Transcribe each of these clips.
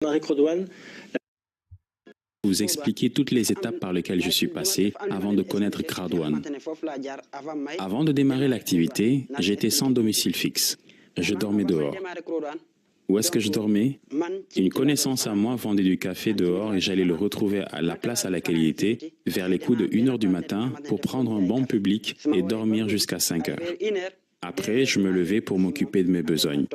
Marie Crodouane. Vous expliquer toutes les étapes par lesquelles je suis passé avant de connaître Cradouane. Avant de démarrer l'activité, j'étais sans domicile fixe. Je dormais dehors. Où est-ce que je dormais? Une connaissance à moi vendait du café dehors et j'allais le retrouver à la place à laquelle il était, vers les coups de 1 h du matin, pour prendre un banc public et dormir jusqu'à 5 heures. Après, je me levais pour m'occuper de mes besognes.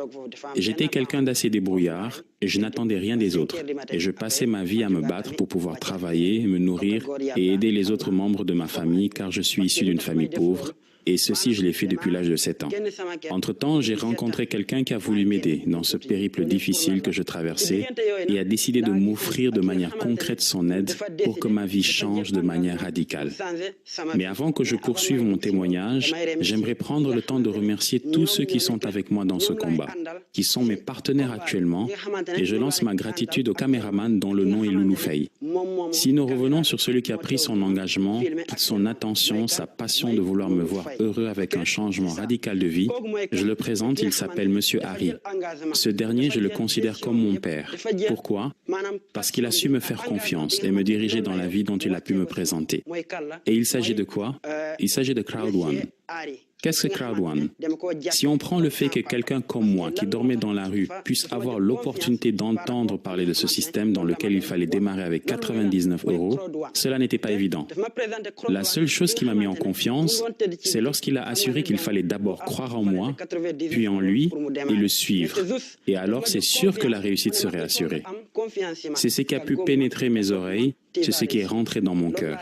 J'étais quelqu'un d'assez débrouillard et je n'attendais rien des autres. Et je passais ma vie à me battre pour pouvoir travailler, me nourrir et aider les autres membres de ma famille car je suis issu d'une famille pauvre. Et ceci, je l'ai fait depuis l'âge de 7 ans. Entre-temps, j'ai rencontré quelqu'un qui a voulu m'aider dans ce périple difficile que je traversais et a décidé de m'offrir de manière concrète son aide pour que ma vie change de manière radicale. Mais avant que je poursuive mon témoignage, j'aimerais prendre le temps de remercier tous ceux qui sont avec moi dans ce combat, qui sont mes partenaires actuellement, et je lance ma gratitude au caméraman dont le nom est Loulou Faye. Si nous revenons sur celui qui a pris son engagement, toute son attention, sa passion de vouloir me voir heureux avec un changement radical de vie, je le présente, il s'appelle Monsieur Harry. Ce dernier, je le considère comme mon père. Pourquoi? Parce qu'il a su me faire confiance et me diriger dans la vie dont il a pu me présenter. Et il s'agit de quoi? Il s'agit de Cradouane. Qu'est-ce que Cradouane? Si on prend le fait que quelqu'un comme moi, qui dormait dans la rue, puisse avoir l'opportunité d'entendre parler de ce système dans lequel il fallait démarrer avec 99 €, cela n'était pas évident. La seule chose qui m'a mis en confiance, c'est lorsqu'il a assuré qu'il fallait d'abord croire en moi, puis en lui, et le suivre. Et alors, c'est sûr que la réussite serait assurée. C'est ce qui a pu pénétrer mes oreilles, c'est ce qui est rentré dans mon cœur.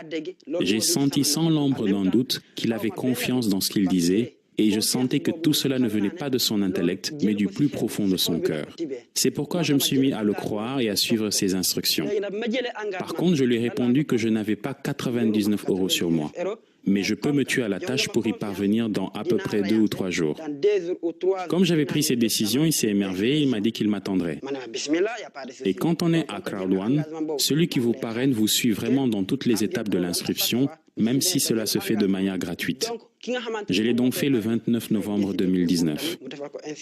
J'ai senti sans l'ombre d'un doute qu'il avait confiance dans ce qu'il disait et je sentais que tout cela ne venait pas de son intellect, mais du plus profond de son cœur. C'est pourquoi je me suis mis à le croire et à suivre ses instructions. Par contre, je lui ai répondu que je n'avais pas 99 € sur moi, mais je peux me tuer à la tâche pour y parvenir dans à peu près 2 ou 3 jours. Comme j'avais pris cette décision, il s'est émerveillé et il m'a dit qu'il m'attendrait. Et quand on est à Cradouane, celui qui vous parraine vous suit vraiment dans toutes les étapes de l'inscription, même si cela se fait de manière gratuite. Je l'ai donc fait le 29 novembre 2019.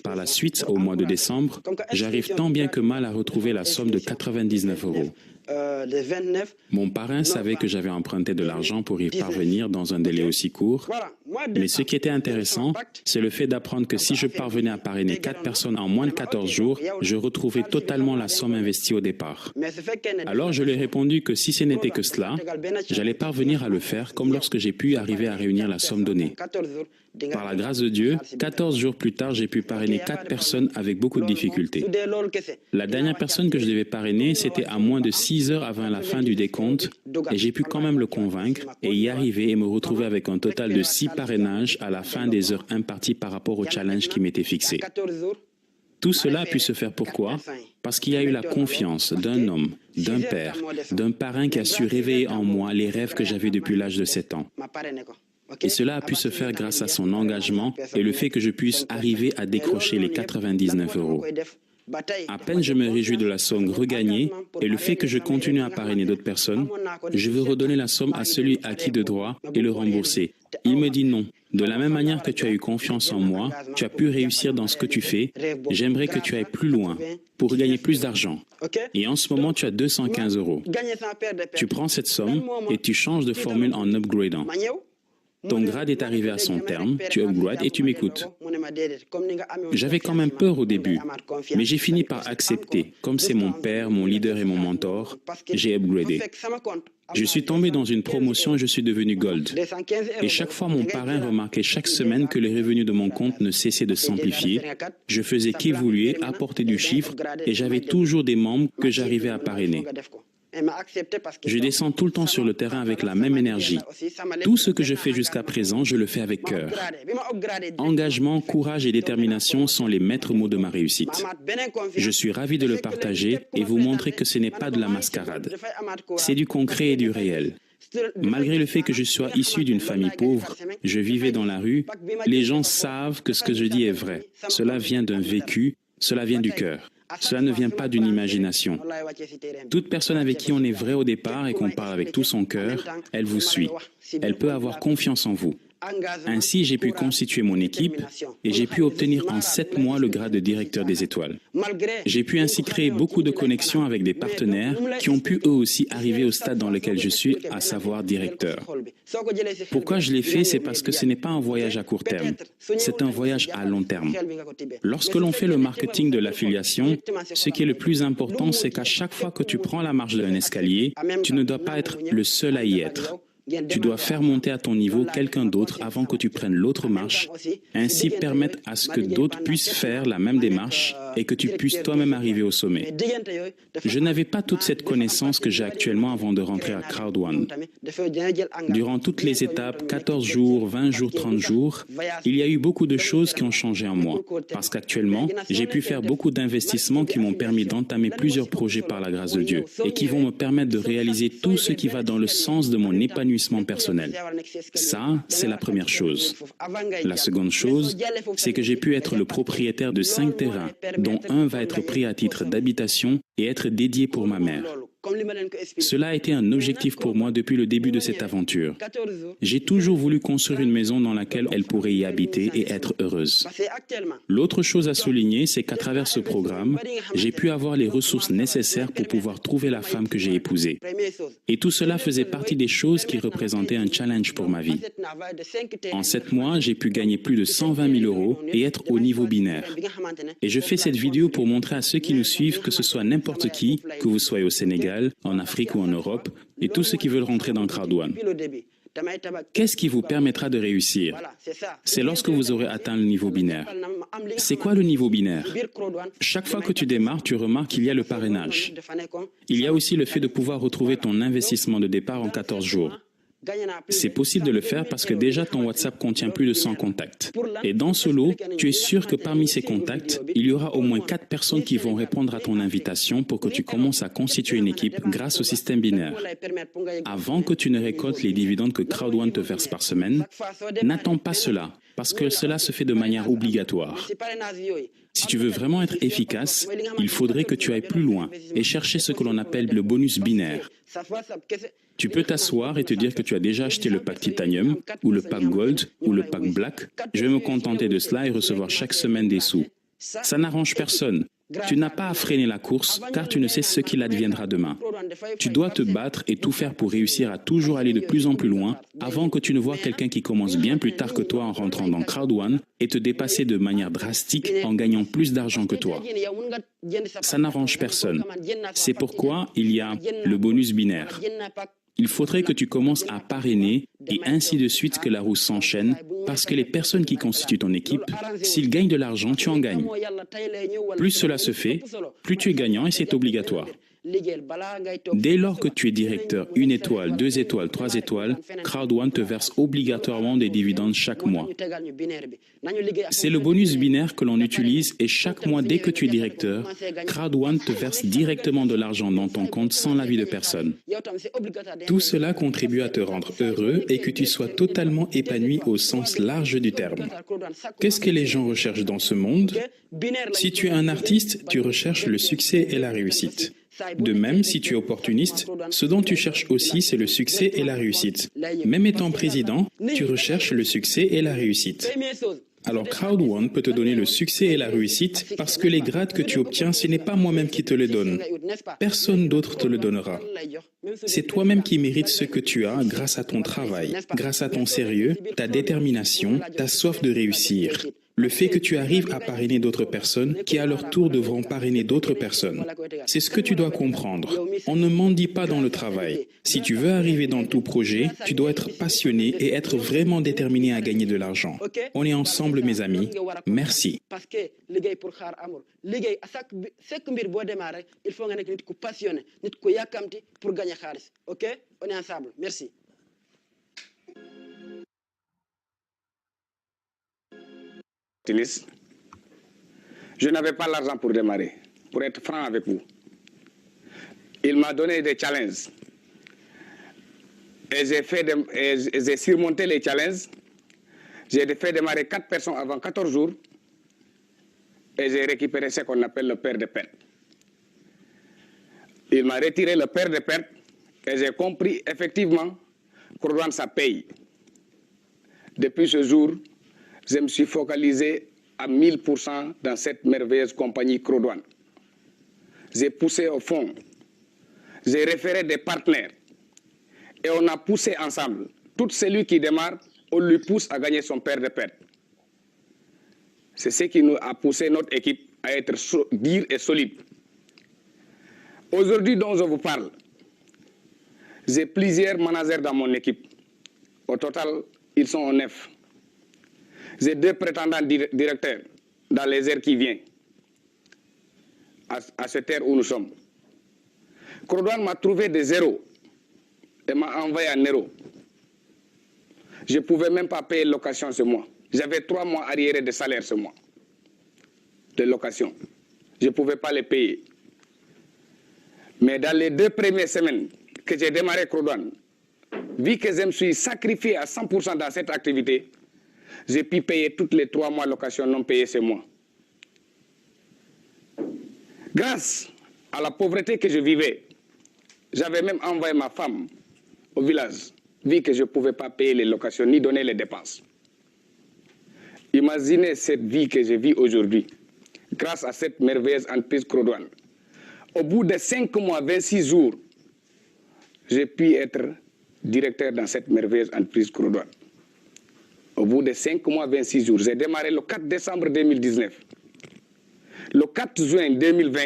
Par la suite, au mois de décembre, j'arrive tant bien que mal à retrouver la somme de 99 €. Mon parrain savait que j'avais emprunté de l'argent pour y parvenir dans un délai aussi court, mais ce qui était intéressant, c'est le fait d'apprendre que si je parvenais à parrainer 4 personnes en moins de 14 jours, je retrouvais totalement la somme investie au départ. Alors je lui ai répondu que si ce n'était que cela, j'allais parvenir à le faire comme lorsque j'ai pu arriver à réunir la somme donnée. Par la grâce de Dieu, 14 jours plus tard, j'ai pu parrainer 4 personnes avec beaucoup de difficultés. La dernière personne que je devais parrainer, c'était à moins de 6 heures avant la fin du décompte et j'ai pu quand même le convaincre et y arriver et me retrouver avec un total de 6 parrainages à la fin des heures imparties par rapport au challenge qui m'était fixé. Tout cela a pu se faire pourquoi? Parce qu'il y a eu la confiance d'un homme, d'un père, d'un parrain qui a su réveiller en moi les rêves que j'avais depuis l'âge de 7 ans. Et cela a pu se faire grâce à son engagement et le fait que je puisse arriver à décrocher les 99 €. À peine je me réjouis de la somme regagnée et le fait que je continue à parrainer d'autres personnes, je veux redonner la somme à celui à qui de droit et le rembourser. Il me dit non. De la même manière que tu as eu confiance en moi, tu as pu réussir dans ce que tu fais, j'aimerais que tu ailles plus loin pour gagner plus d'argent. Et en ce moment, tu as 215 €. Tu prends cette somme et tu changes de formule en upgradant. Ton grade est arrivé à son terme, tu upgrades et tu m'écoutes. J'avais quand même peur au début, mais j'ai fini par accepter. Comme c'est mon père, mon leader et mon mentor, j'ai upgradé. Je suis tombé dans une promotion et je suis devenu Gold. Et chaque fois, mon parrain remarquait chaque semaine que les revenus de mon compte ne cessaient de s'amplifier. Je faisais qu'évoluer, apporter du chiffre et j'avais toujours des membres que j'arrivais à parrainer. Je descends tout le temps sur le terrain avec la même énergie. Tout ce que je fais jusqu'à présent, je le fais avec cœur. Engagement, courage et détermination sont les maîtres mots de ma réussite. Je suis ravi de le partager et vous montrer que ce n'est pas de la mascarade. C'est du concret et du réel. Malgré le fait que je sois issu d'une famille pauvre, je vivais dans la rue, les gens savent que ce que je dis est vrai. Cela vient d'un vécu, cela vient du cœur. Cela ne vient pas d'une imagination. Toute personne avec qui on est vrai au départ et qu'on parle avec tout son cœur, elle vous suit. Elle peut avoir confiance en vous. Ainsi, j'ai pu constituer mon équipe et j'ai pu obtenir en 7 mois le grade de directeur des étoiles. J'ai pu ainsi créer beaucoup de connexions avec des partenaires qui ont pu eux aussi arriver au stade dans lequel je suis, à savoir directeur. Pourquoi je l'ai fait, c'est parce que ce n'est pas un voyage à court terme, c'est un voyage à long terme. Lorsque l'on fait le marketing de l'affiliation, ce qui est le plus important, c'est qu'à chaque fois que tu prends la marche d'un escalier, tu ne dois pas être le seul à y être. Tu dois faire monter à ton niveau quelqu'un d'autre avant que tu prennes l'autre marche, ainsi permettre à ce que d'autres puissent faire la même démarche et que tu puisses toi-même arriver au sommet. Je n'avais pas toute cette connaissance que j'ai actuellement avant de rentrer à Crowd1. Durant toutes les étapes, 14 jours, 20 jours, 30 jours, il y a eu beaucoup de choses qui ont changé en moi, parce qu'actuellement, j'ai pu faire beaucoup d'investissements qui m'ont permis d'entamer plusieurs projets par la grâce de Dieu et qui vont me permettre de réaliser tout ce qui va dans le sens de mon épanouissement personnel. Ça, c'est la première chose. La seconde chose, c'est que j'ai pu être le propriétaire de 5 terrains, dont un va être pris à titre d'habitation et être dédié pour ma mère. Cela a été un objectif pour moi depuis le début de cette aventure. J'ai toujours voulu construire une maison dans laquelle elle pourrait y habiter et être heureuse. L'autre chose à souligner, c'est qu'à travers ce programme, j'ai pu avoir les ressources nécessaires pour pouvoir trouver la femme que j'ai épousée. Et tout cela faisait partie des choses qui représentaient un challenge pour ma vie. En 7 mois, j'ai pu gagner plus de 120 000 € et être au niveau binaire. Et je fais cette vidéo pour montrer à ceux qui nous suivent, que ce soit n'importe qui, que vous soyez au Sénégal, en Afrique ou en Europe, et tous ceux qui veulent rentrer dans Crowd1. Qu'est-ce qui vous permettra de réussir? C'est lorsque vous aurez atteint le niveau binaire. C'est quoi le niveau binaire? Chaque fois que tu démarres, tu remarques qu'il y a le parrainage. Il y a aussi le fait de pouvoir retrouver ton investissement de départ en 14 jours. C'est possible de le faire parce que déjà ton WhatsApp contient plus de 100 contacts. Et dans ce lot, tu es sûr que parmi ces contacts, il y aura au moins 4 personnes qui vont répondre à ton invitation pour que tu commences à constituer une équipe grâce au système binaire. Avant que tu ne récoltes les dividendes que Crowd1 te verse par semaine, n'attends pas cela, parce que cela se fait de manière obligatoire. Si tu veux vraiment être efficace, il faudrait que tu ailles plus loin et chercher ce que l'on appelle le bonus binaire. Tu peux t'asseoir et te dire que tu as déjà acheté le pack Titanium, ou le pack Gold, ou le pack Black. Je vais me contenter de cela et recevoir chaque semaine des sous. Ça n'arrange personne. Tu n'as pas à freiner la course, car tu ne sais ce qu'il adviendra demain. Tu dois te battre et tout faire pour réussir à toujours aller de plus en plus loin, avant que tu ne vois quelqu'un qui commence bien plus tard que toi en rentrant dans Crowd1 et te dépasser de manière drastique en gagnant plus d'argent que toi. Ça n'arrange personne. C'est pourquoi il y a le bonus binaire. Il faudrait que tu commences à parrainer et ainsi de suite que la roue s'enchaîne, parce que les personnes qui constituent ton équipe, s'ils gagnent de l'argent, tu en gagnes. Plus cela se fait, plus tu es gagnant et c'est obligatoire. Dès lors que tu es directeur 1 étoile, 2 étoiles, 3 étoiles, Crowd1 te verse obligatoirement des dividendes chaque mois. C'est le bonus binaire que l'on utilise et chaque mois, dès que tu es directeur, Crowd1 te verse directement de l'argent dans ton compte sans l'avis de personne. Tout cela contribue à te rendre heureux et que tu sois totalement épanoui au sens large du terme. Qu'est-ce que les gens recherchent dans ce monde? Si tu es un artiste, tu recherches le succès et la réussite. De même, si tu es opportuniste, ce dont tu cherches aussi, c'est le succès et la réussite. Même étant président, tu recherches le succès et la réussite. Alors Crowd1 peut te donner le succès et la réussite parce que les grades que tu obtiens, ce n'est pas moi-même qui te les donne. Personne d'autre te le donnera. C'est toi-même qui mérites ce que tu as grâce à ton travail, grâce à ton sérieux, ta détermination, ta soif de réussir. Le fait que tu arrives à parrainer d'autres personnes qui à leur tour devront parrainer d'autres personnes. C'est ce que tu dois comprendre. On ne mendie pas dans le travail. Si tu veux arriver dans tout projet, tu dois être passionné et être vraiment déterminé à gagner de l'argent. On est ensemble, mes amis. Merci. On est ensemble. Merci. Je n'avais pas l'argent pour démarrer, pour être franc avec vous. Il m'a donné des challenges. Et j'ai surmonté les challenges. J'ai fait démarrer 4 personnes avant 14 jours. Et j'ai récupéré ce qu'on appelle le père de perte. Il m'a retiré le père de perte. Et j'ai compris effectivement que ça paye. Depuis ce jour, je me suis focalisé à 1000% dans cette merveilleuse compagnie Crodouane. J'ai poussé au fond, j'ai référé des partenaires et on a poussé ensemble. Tout celui qui démarre, on lui pousse à gagner son paire de perte. C'est ce qui nous a poussé notre équipe à être dire et solide. Aujourd'hui dont je vous parle, j'ai plusieurs managers dans mon équipe. Au total, ils sont en 9. J'ai 2 prétendants directeurs dans les heures qui viennent, à cette heure où nous sommes. Crodouane m'a trouvé des zéros et m'a envoyé un euro. Je ne pouvais même pas payer location ce mois. J'avais 3 mois arriérés de salaire ce mois, de location. Je ne pouvais pas les payer. Mais dans les 2 premières semaines que j'ai démarré Crodouane, vu que je me suis sacrifié à 100% dans cette activité, j'ai pu payer toutes les 3 mois de location non payée ce mois. Grâce à la pauvreté que je vivais, j'avais même envoyé ma femme au village, vu que je ne pouvais pas payer les locations ni donner les dépenses. Imaginez cette vie que je vis aujourd'hui, grâce à cette merveilleuse entreprise Crodouane. Au bout de 5 mois, 26 jours, j'ai pu être directeur dans cette merveilleuse entreprise Crodouane. Au bout de 5 mois, 26 jours, j'ai démarré le 4 décembre 2019. Le 4 juin 2020,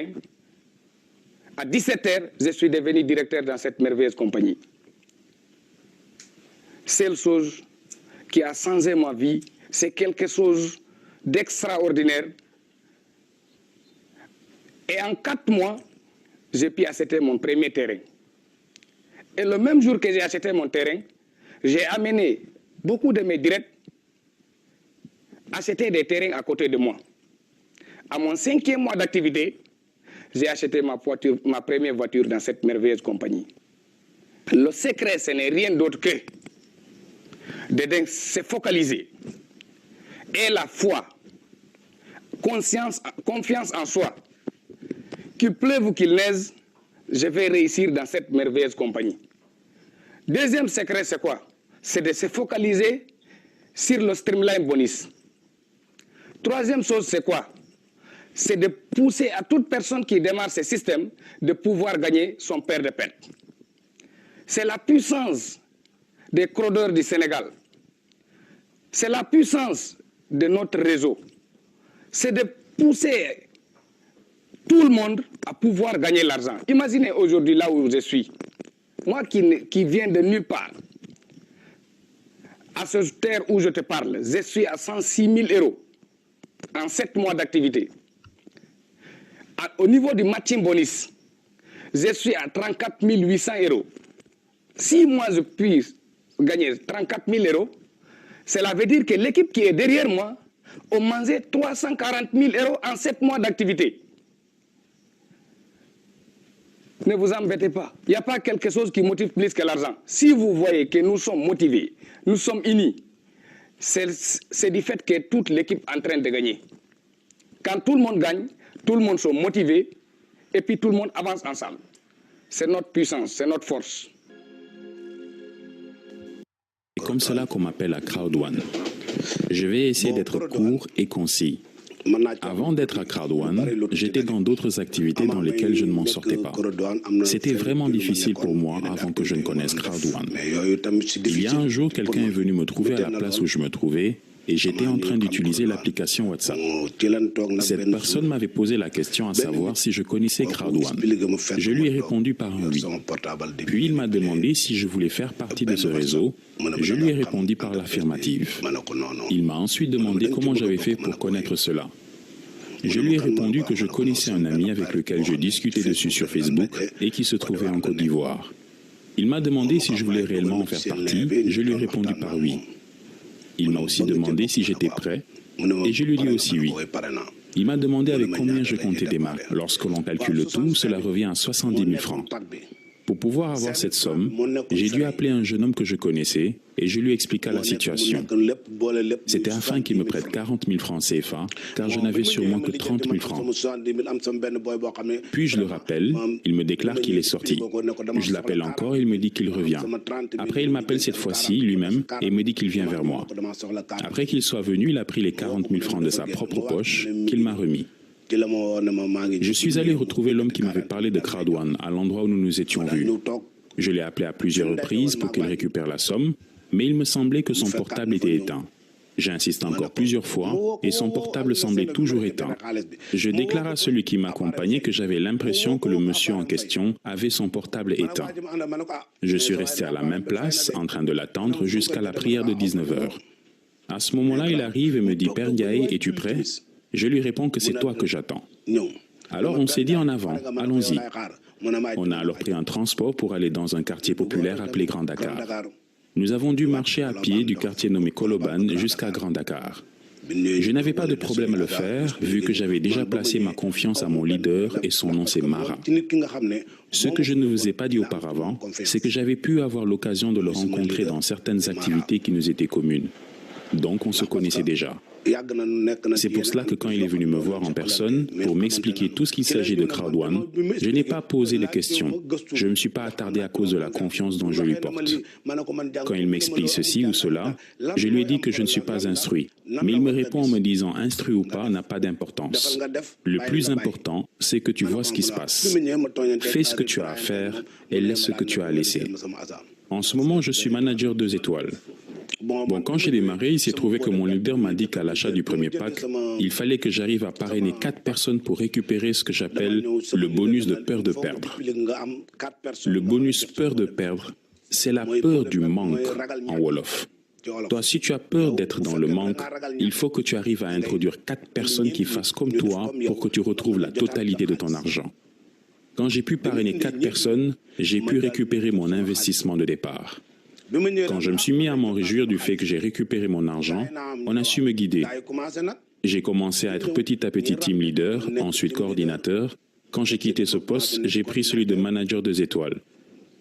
à 17h, je suis devenu directeur dans cette merveilleuse compagnie. Seule chose qui a changé ma vie, c'est quelque chose d'extraordinaire. Et en 4 mois, j'ai pu acheter mon premier terrain. Et le même jour que j'ai acheté mon terrain, j'ai amené beaucoup de mes directs acheter des terrains à côté de moi. À mon 5e mois d'activité, j'ai acheté ma première voiture dans cette merveilleuse compagnie. Le secret, ce n'est rien d'autre que de se focaliser. Et la foi, confiance en soi. Qu'il pleuve ou qu'il neige, je vais réussir dans cette merveilleuse compagnie. Deuxième secret, c'est quoi? C'est de se focaliser sur le streamline bonus. Troisième chose, c'est quoi? C'est de pousser à toute personne qui démarre ce système de pouvoir gagner son paire de perte. C'est la puissance des crodeurs du Sénégal. C'est la puissance de notre réseau. C'est de pousser tout le monde à pouvoir gagner l'argent. Imaginez aujourd'hui là où je suis. Moi qui viens de nulle part, à ce terre où je te parle, je suis à 106 000 euros en 7 mois d'activité. Au niveau du matching bonus, je suis à 34 800 euros. Si moi je puis gagner 34 000 euros, cela veut dire que l'équipe qui est derrière moi a mangé 340 000 euros en 7 mois d'activité. Ne vous embêtez pas. Il n'y a pas quelque chose qui motive plus que l'argent. Si vous voyez que nous sommes motivés, nous sommes unis, c'est du fait que toute l'équipe est en train de gagner. Quand tout le monde gagne, tout le monde est motivé et puis tout le monde avance ensemble. C'est notre puissance, c'est notre force. C'est comme cela qu'on m'appelle à Crodouane. Je vais essayer d'être court et concis. Avant d'être à Crodouane, j'étais dans d'autres activités dans lesquelles je ne m'en sortais pas. C'était vraiment difficile pour moi avant que je ne connaisse Crodouane. Il y a un jour, quelqu'un est venu me trouver à la place où je me trouvais et j'étais en train d'utiliser l'application WhatsApp. Cette personne m'avait posé la question à savoir si je connaissais Crodouane. Je lui ai répondu par un oui. Puis il m'a demandé si je voulais faire partie de ce réseau. Je lui ai répondu par l'affirmative. Il m'a ensuite demandé comment j'avais fait pour connaître cela. Je lui ai répondu que je connaissais un ami avec lequel je discutais dessus sur Facebook et qui se trouvait en Côte d'Ivoire. Il m'a demandé si je voulais réellement en faire partie. Je lui ai répondu par oui. Il m'a aussi demandé si j'étais prêt et je lui ai dit aussi oui. Il m'a demandé avec combien je comptais démarrer. Lorsque l'on calcule le tout, cela revient à 70 000 francs. Pour pouvoir avoir cette somme, j'ai dû appeler un jeune homme que je connaissais et et je lui expliqua la situation. C'était afin qu'il me prête 40 000 francs CFA, car je n'avais sur moi que 30 000 francs. Puis je le rappelle, il me déclare qu'il est sorti. Je l'appelle encore, il me dit qu'il revient. Après, il m'appelle cette fois-ci lui-même et me dit qu'il vient vers moi. Après qu'il soit venu, il a pris les 40 000 francs de sa propre poche qu'il m'a remis. Je suis allé retrouver l'homme qui m'avait parlé de Crowd1 à l'endroit où nous nous étions vus. Je l'ai appelé à plusieurs reprises pour qu'il récupère la somme, mais il me semblait que son portable était éteint. J'ai insisté encore plusieurs fois et son portable semblait toujours éteint. Je déclare à celui qui m'accompagnait que j'avais l'impression que le monsieur en question avait son portable éteint. Je suis resté à la même place en train de l'attendre jusqu'à la prière de 19 h. À ce moment-là, il arrive et me dit « Père Ndiaye, es-tu prêt ?» Je lui réponds que c'est toi que j'attends. Alors on s'est dit en avant, allons-y. On a alors pris un transport pour aller dans un quartier populaire appelé Grand Dakar. Nous avons dû marcher à pied du quartier nommé Koloban jusqu'à Grand Dakar. Je n'avais pas de problème à le faire, vu que j'avais déjà placé ma confiance à mon leader et son nom c'est Mara. Ce que je ne vous ai pas dit auparavant, c'est que j'avais pu avoir l'occasion de le rencontrer dans certaines activités qui nous étaient communes. Donc on se connaissait déjà. C'est pour cela que quand il est venu me voir en personne, pour m'expliquer tout ce qu'il s'agit de Crowd1, je n'ai pas posé de questions. Je ne me suis pas attardé à cause de la confiance dont je lui porte. Quand il m'explique ceci ou cela, je lui ai dit que je ne suis pas instruit. Mais il me répond en me disant « instruit ou pas n'a pas d'importance. Le plus important, c'est que tu vois ce qui se passe. Fais ce que tu as à faire et laisse ce que tu as à laisser. » En ce moment, je suis manager 2 étoiles. Bon, quand j'ai démarré, il s'est trouvé que mon leader m'a dit qu'à l'achat du premier pack, il fallait que j'arrive à parrainer 4 personnes pour récupérer ce que j'appelle le bonus de peur de perdre. Le bonus peur de perdre, c'est la peur du manque en Wolof. Toi, si tu as peur d'être dans le manque, il faut que tu arrives à introduire 4 personnes qui fassent comme toi pour que tu retrouves la totalité de ton argent. Quand j'ai pu parrainer 4 personnes, j'ai pu récupérer mon investissement de départ. Quand je me suis mis à m'en réjouir du fait que j'ai récupéré mon argent, on a su me guider. J'ai commencé à être petit à petit team leader, ensuite coordinateur. Quand j'ai quitté ce poste, j'ai pris celui de manager 2 étoiles.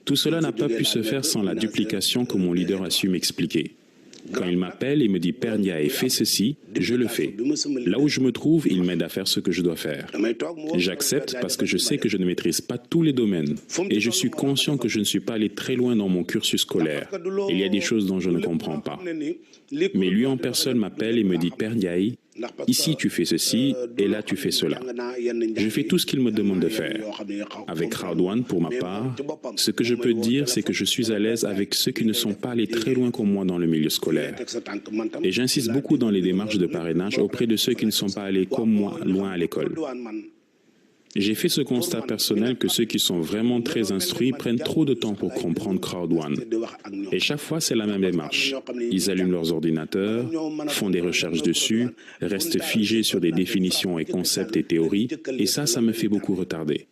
Tout cela n'a pas pu se faire sans la duplication que mon leader a su m'expliquer. Quand il m'appelle et me dit « Père Ndiaye, fais ceci », je le fais. Là où je me trouve, il m'aide à faire ce que je dois faire. J'accepte parce que je sais que je ne maîtrise pas tous les domaines. Et je suis conscient que je ne suis pas allé très loin dans mon cursus scolaire. Il y a des choses dont je ne comprends pas. Mais lui en personne m'appelle et me dit « Père Ndiaye, ici tu fais ceci et là tu fais cela ». Je fais tout ce qu'il me demande de faire. Avec Crowd1, pour ma part, ce que je peux dire, c'est que je suis à l'aise avec ceux qui ne sont pas allés très loin comme moi dans le milieu scolaire. Et j'insiste beaucoup dans les démarches de parrainage auprès de ceux qui ne sont pas allés comme moi loin à l'école. J'ai fait ce constat personnel que ceux qui sont vraiment très instruits prennent trop de temps pour comprendre Crowd1. Et chaque fois, c'est la même démarche. Ils allument leurs ordinateurs, font des recherches dessus, restent figés sur des définitions et concepts et théories, et ça me fait beaucoup retarder.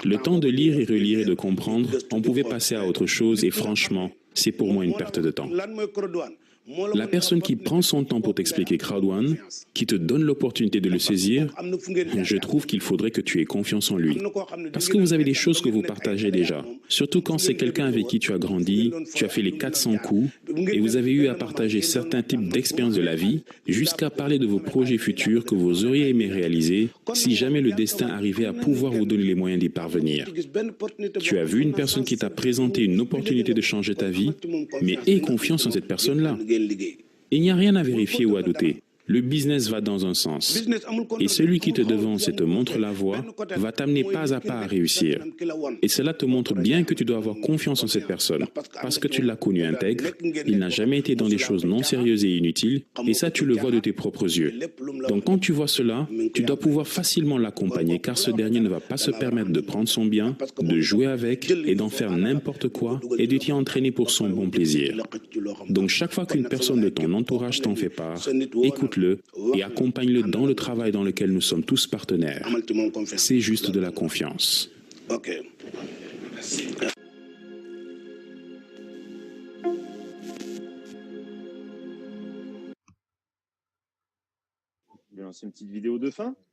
Le temps de lire et relire et de comprendre, on pouvait passer à autre chose et franchement, c'est pour moi une perte de temps. La personne qui prend son temps pour t'expliquer Crowd1, qui te donne l'opportunité de le saisir, je trouve qu'il faudrait que tu aies confiance en lui. Parce que vous avez des choses que vous partagez déjà. Surtout quand c'est quelqu'un avec qui tu as grandi, tu as fait les 400 coups, et vous avez eu à partager certains types d'expériences de la vie, jusqu'à parler de vos projets futurs que vous auriez aimé réaliser, si jamais le destin arrivait à pouvoir vous donner les moyens d'y parvenir. Tu as vu une personne qui t'a présenté une opportunité de changer ta vie, mais aie confiance en cette personne-là. Il n'y a rien à vérifier ou à douter. Le business va dans un sens. Et celui qui te devance et te montre la voie va t'amener pas à pas à réussir. Et cela te montre bien que tu dois avoir confiance en cette personne. Parce que tu l'as connu intègre, il n'a jamais été dans des choses non sérieuses et inutiles, et ça tu le vois de tes propres yeux. Donc quand tu vois cela, tu dois pouvoir facilement l'accompagner car ce dernier ne va pas se permettre de prendre son bien, de jouer avec et d'en faire n'importe quoi et de t'y entraîner pour son bon plaisir. Donc chaque fois qu'une personne de ton entourage t'en fait part, écoute-le et accompagne-le dans le travail dans lequel nous sommes tous partenaires. C'est juste de la confiance. Je vais lancer une petite vidéo de fin.